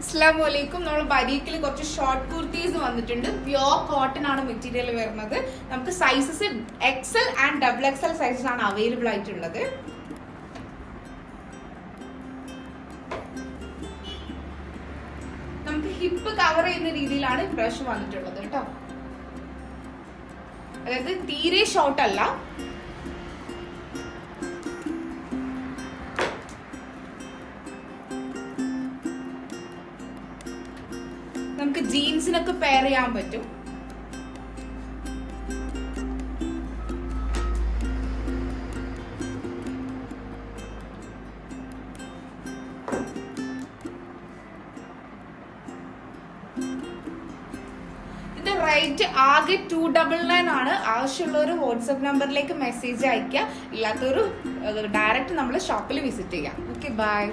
അസ്സലാമലൈക്കും. നമ്മൾ ബരീക്കിൽ കുറച്ച് ഷോർട്ട് കുർത്തീസ് വന്നിട്ടുണ്ട്. പ്യോർ കോട്ടൺ ആണ് മെറ്റീരിയൽ വരുന്നത്. നമുക്ക് sizes XL and XXL sizes ആണ് അവൈലബിൾ ആയിട്ടുള്ളത്. നമുക്ക് ഹിപ്പ് കവർ ചെയ്യുന്ന രീതിയിലാണ് ഇപ്രാവശ്യം വന്നിട്ടുള്ളത് കേട്ടോ. അതായത് തീരെ ഷോർട്ട് അല്ല. നമുക്ക് ജീൻസിനൊക്കെ പെയർ ചെയ്യാൻ പറ്റും. ഇതിന്റെ റേറ്റ് ആകെ 299 ആണ്. ആവശ്യമുള്ളവർ വാട്സ്ആപ്പ് നമ്പറിലേക്ക് മെസ്സേജ് അയക്കുക. ഇല്ലാത്തവർ ഡയറക്റ്റ് നമ്മൾ ഷോപ്പിൽ വിസിറ്റ് ചെയ്യാം. Okay, by.